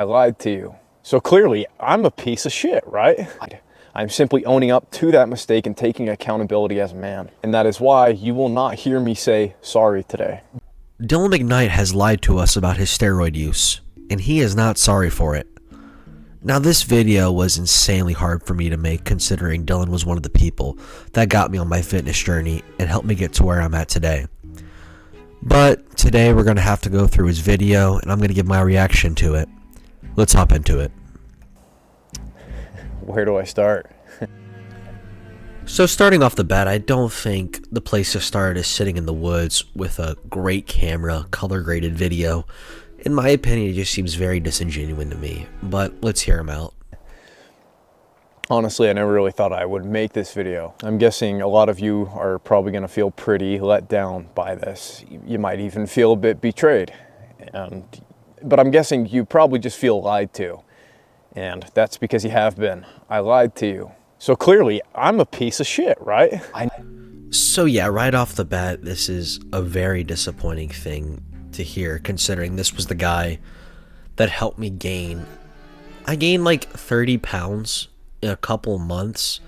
I lied to you. So clearly, I'm a piece of shit, right? I'm simply owning up to that mistake and taking accountability as a man. And that is why you will not hear me say sorry today. Dylan Mcknight has lied to us about his steroid use, and he is not sorry for it. Now, this video was insanely hard for me to make, considering Dylan was one of the people that got me on my fitness journey and helped me get to where I'm at today. But today we're going to have to go through his video, and I'm going to give my reaction to it. Let's hop into it. Where do I start? So starting off the bat, I don't think the place to start is sitting in the woods with a great camera, color graded video. In my opinion, it just seems very disingenuous to me, but let's hear him out. Honestly, I never really thought I would make this video. I'm guessing a lot of you are probably going to feel pretty let down by this. You might even feel a bit betrayed. But I'm guessing you probably just feel lied to. And that's because you have been. I lied to you. So clearly, I'm a piece of shit, right? So yeah, right off the bat, this is a very disappointing thing to hear, considering this was the guy that helped me gain. I gained like 30 pounds in a couple months.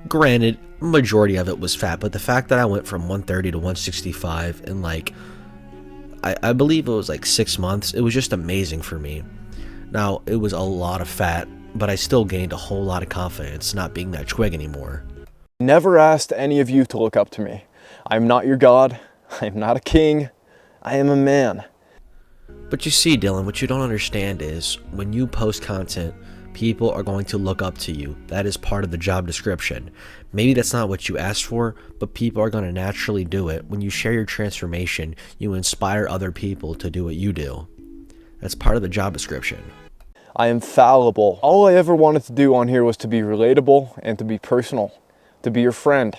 Granted, majority of it was fat, but the fact that I went from 130 to 165 in like, I believe it was like 6 months, it was just amazing for me. Now, it was a lot of fat, but I still gained a whole lot of confidence not being that twig anymore. Never asked any of you to look up to me. I'm not your god. I'm not a king. I am a man. But you see, Dylan, what you don't understand is when you post content, people are going to look up to you. That is part of the job description. Maybe that's not what you asked for, but people are going to naturally do it. When you share your transformation, you inspire other people to do what you do. That's part of the job description. I am fallible. All I ever wanted to do on here was to be relatable and to be personal, to be your friend.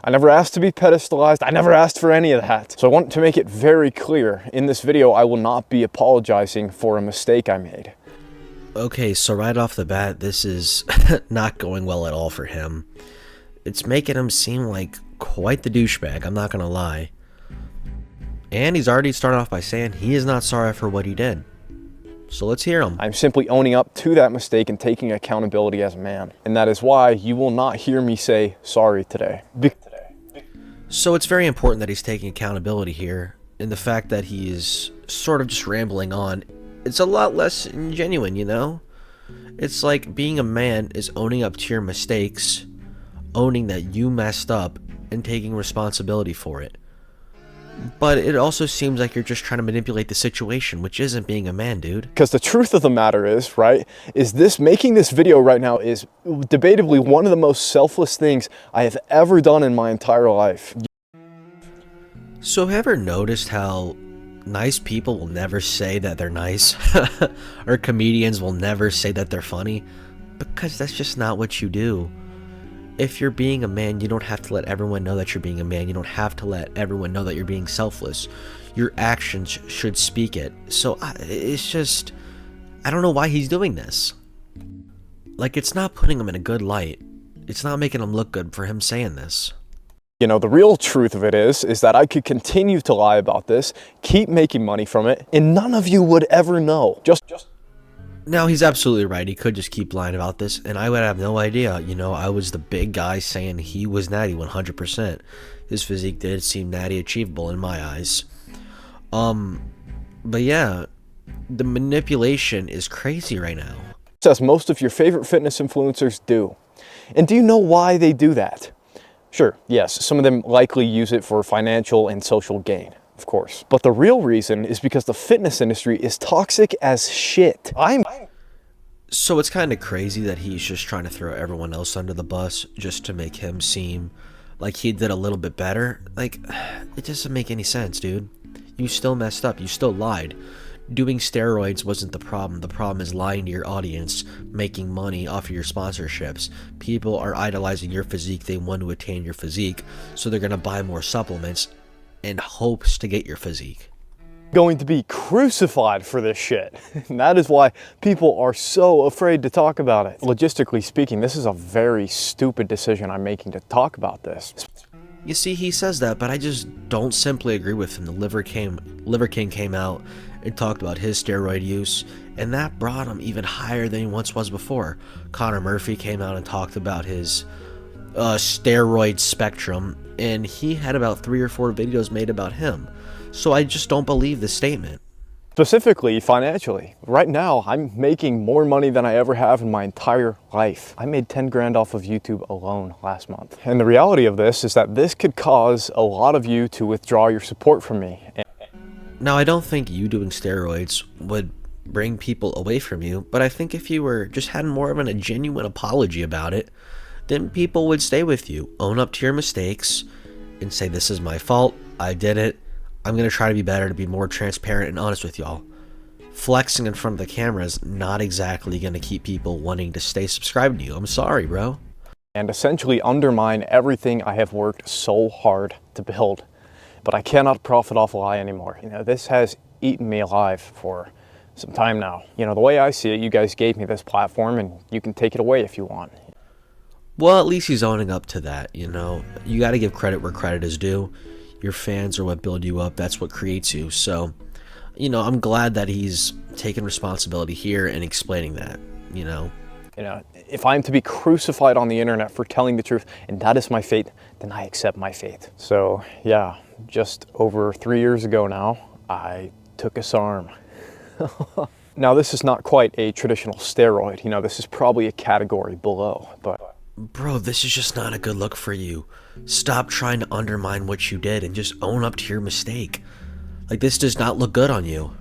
I never asked to be pedestalized. I never asked for any of that. So I want to make it very clear. In this video, I will not be apologizing for a mistake I made. Okay, so right off the bat, this is not going well at all for him. It's making him seem like quite the douchebag, I'm not gonna lie. And he's already started off by saying he is not sorry for what he did. So let's hear him. I'm simply owning up to that mistake and taking accountability as a man. And that is why you will not hear me say sorry today. So it's very important that he's taking accountability here. And the fact that he is sort of just rambling on, it's a lot less genuine, you know? It's like being a man is owning up to your mistakes, owning that you messed up, and taking responsibility for it. But it also seems like you're just trying to manipulate the situation, which isn't being a man, dude. Because the truth of the matter is, right, is making this video right now is debatably one of the most selfless things I have ever done in my entire life. So have you ever noticed how nice people will never say that they're nice? Or comedians will never say that they're funny? Because that's just not what you do. If you're being a man, you don't have to let everyone know that you're being a man. You don't have to let everyone know that you're being selfless. Your actions should speak it. So it's just, I don't know why he's doing this. Like, it's not putting him in a good light. It's not making him look good for him saying this. You know, the real truth of it is that I could continue to lie about this, keep making money from it, and none of you would ever know. Now, he's absolutely right. He could just keep lying about this, and I would have no idea. You know, I was the big guy saying he was natty 100%. His physique did seem natty achievable in my eyes. But yeah, the manipulation is crazy right now. As most of your favorite fitness influencers do. And do you know why they do that? Sure, yes, some of them likely use it for financial and social gain. Of course. But the real reason is because the fitness industry is toxic as shit. So it's kind of crazy that he's just trying to throw everyone else under the bus just to make him seem like he did a little bit better. Like, it doesn't make any sense, dude. You still messed up. You still lied. Doing steroids wasn't the problem. The problem is lying to your audience, making money off of your sponsorships. People are idolizing your physique. They want to attain your physique, so they're going to buy more supplements in hopes to get your physique. Going to be crucified for this shit. And that is why people are so afraid to talk about it. Logistically speaking, this is a very stupid decision I'm making to talk about this. You see, he says that, but I just don't simply agree with him. The Liver King came out and talked about his steroid use, and that brought him even higher than he once was before. Connor Murphy came out and talked about his steroid spectrum, and he had about 3 or 4 videos made about him. So I just don't believe this statement. Specifically financially. Right now, I'm making more money than I ever have in my entire life. I made 10 grand off of YouTube alone last month. And the reality of this is that this could cause a lot of you to withdraw your support from me. Now, I don't think you doing steroids would bring people away from you, but I think if you were just had more of a genuine apology about it, then people would stay with you. Own up to your mistakes and say, this is my fault, I did it, I'm going to try to be better, to be more transparent and honest with y'all. Flexing in front of the camera is not exactly going to keep people wanting to stay subscribed to you. I'm sorry, bro. And essentially undermine everything I have worked so hard to build. But I cannot profit off a lie anymore. You know, this has eaten me alive for some time now. You know, the way I see it, you guys gave me this platform and you can take it away if you want. Well, at least he's owning up to that, you know. You got to give credit where credit is due. Your fans are what build you up. That's what creates you. So, you know, I'm glad that he's taking responsibility here and explaining that, you know. You know, if I'm to be crucified on the internet for telling the truth, and that is my fate, then I accept my fate. So, yeah, just over 3 years ago now, I took a SARM. Now, this is not quite a traditional steroid. You know, this is probably a category below, but... Bro, this is just not a good look for you. Stop trying to undermine what you did and just own up to your mistake. Like, this does not look good on you.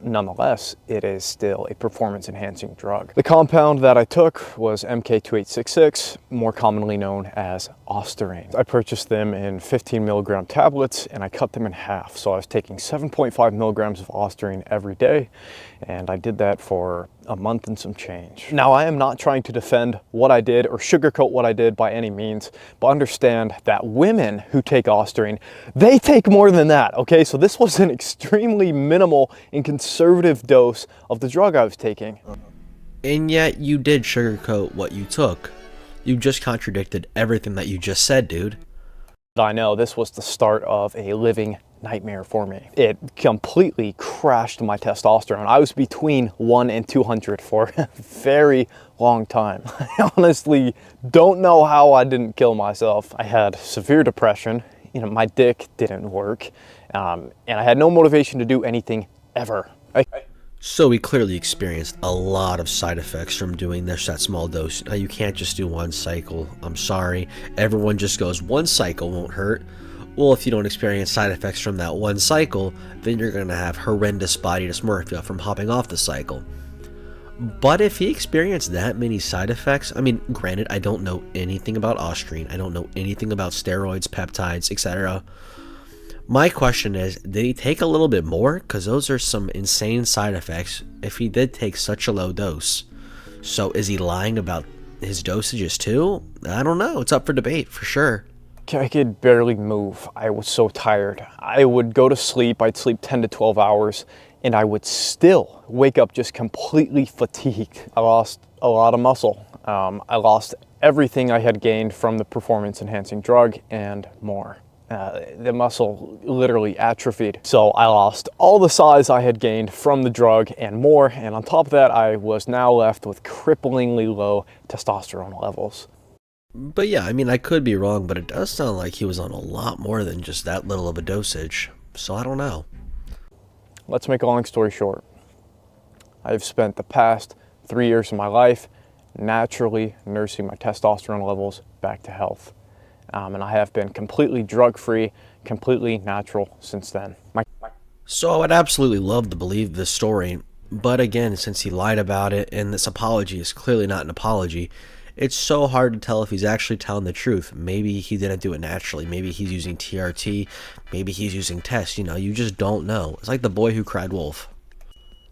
Nonetheless, it is still a performance-enhancing drug. The compound that I took was Mk2866, more commonly known as Ostarine. I purchased them in 15 milligram tablets and I cut them in half. So I was taking 7.5 milligrams of Ostarine every day, and I did that for a month and some change. Now, I am not trying to defend what I did or sugarcoat what I did by any means, but understand that women who take Ostarine, they take more than that, okay? So this was an extremely minimal and conservative dose of the drug I was taking. And yet you did sugarcoat what you took. You just contradicted everything that you just said, dude. I know this was the start of a living nightmare for me. It completely crashed my testosterone. I was between 1 and 200 for a very long time. I honestly don't know how I didn't kill myself. I had severe depression. You know, my dick didn't work, and I had no motivation to do anything ever. So we clearly experienced a lot of side effects from doing that small dose. Now, you can't just do one cycle. I'm sorry. Everyone just goes, one cycle won't hurt. Well, if you don't experience side effects from that one cycle, then you're going to have horrendous body dysmorphia from hopping off the cycle. But if he experienced that many side effects, I mean, granted, I don't know anything about Ostarine. I don't know anything about steroids, peptides, etc. My question is, did he take a little bit more? Because those are some insane side effects if he did take such a low dose. So is he lying about his dosages too? I don't know. It's up for debate for sure. I could barely move. I was so tired. I would go to sleep. I'd sleep 10 to 12 hours and I would still wake up just completely fatigued. I lost a lot of muscle. I lost everything I had gained from the performance enhancing drug and more. The muscle literally atrophied. So I lost all the size I had gained from the drug and more. And on top of that, I was now left with cripplingly low testosterone levels. But yeah, I mean, I could be wrong, but it does sound like he was on a lot more than just that little of a dosage. So I don't know. Let's make a long story short. I've spent the past 3 years of my life naturally nursing my testosterone levels back to health. And I have been completely drug-free, completely natural since then. So I would absolutely love to believe this story, but again, since he lied about it and this apology is clearly not an apology, it's so hard to tell if he's actually telling the truth. Maybe he didn't do it naturally. Maybe he's using TRT. Maybe he's using tests. You know, you just don't know. It's like the boy who cried wolf.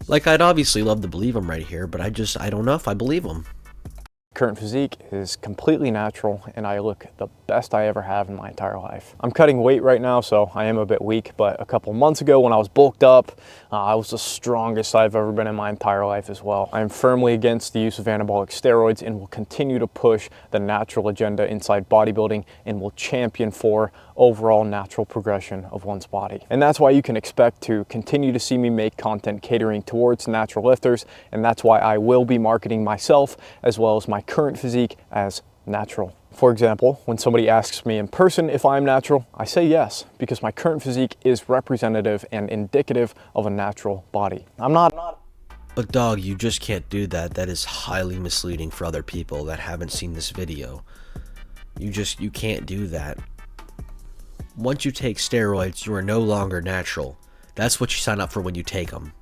Like, I'd obviously love to believe him right here, but I don't know if I believe him. Current physique is completely natural and I look the best I ever have in my entire life. I'm cutting weight right now, so I am a bit weak, but a couple months ago when I was bulked up, I was the strongest I've ever been in my entire life as well. I am firmly against the use of anabolic steroids and will continue to push the natural agenda inside bodybuilding and will champion for overall natural progression of one's body. And that's why you can expect to continue to see me make content catering towards natural lifters, and that's why I will be marketing myself as well as my current physique as natural. For example, when somebody asks me in person if I'm natural, I say yes, because my current physique is representative and indicative of a natural body. I'm not. But dog, you just can't do that. That is highly misleading for other people that haven't seen this video. You can't do that. Once you take steroids, you are no longer natural. That's what you sign up for when you take them.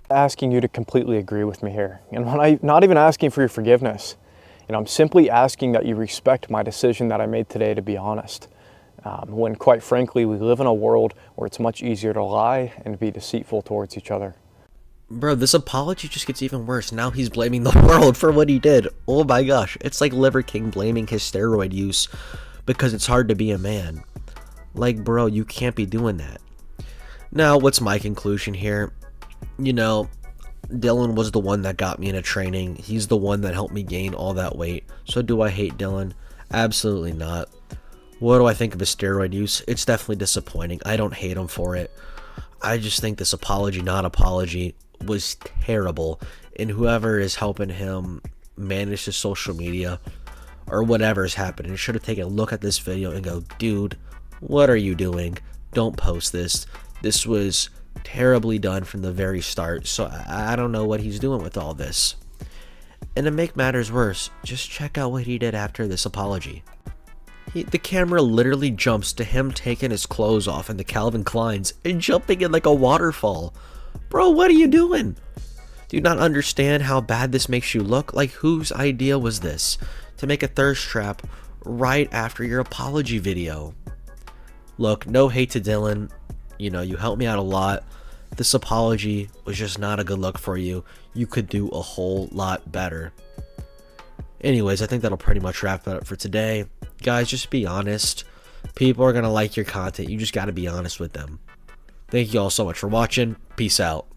Asking you to completely agree with me here, and I'm not even asking for your forgiveness. I'm simply asking that you respect my decision that I made today to be honest. When quite frankly, we live in a world where it's much easier to lie and be deceitful towards each other. Bro, this apology just gets even worse. Now he's blaming the world for what he did. Oh my gosh. It's like Liver King blaming his steroid use because it's hard to be a man. Like, bro, you can't be doing that. Now, what's my conclusion here? Dylan was the one that got me into training. He's the one that helped me gain all that weight. So do I hate Dylan? Absolutely not. What do I think of his steroid use? It's definitely disappointing. I don't hate him for it. I just think this apology, not apology, was terrible. And whoever is helping him manage his social media or whatever is happening should have taken a look at this video and go, dude, what are you doing? Don't post this. This was terribly done from the very start, so I don't know what he's doing with all this. And to make matters worse, just check out what he did after this apology. The camera literally jumps to him taking his clothes off in the Calvin Kleins and jumping in like a waterfall. Bro, what are you doing? Do you not understand how bad this makes you look? Like, whose idea was this? To make a thirst trap right after your apology video? Look, no hate to Dylan. You helped me out a lot. This apology was just not a good look for you. You could do a whole lot better. Anyways, I think that'll pretty much wrap it up for today. Guys, just be honest. People are going to like your content. You just got to be honest with them. Thank you all so much for watching. Peace out.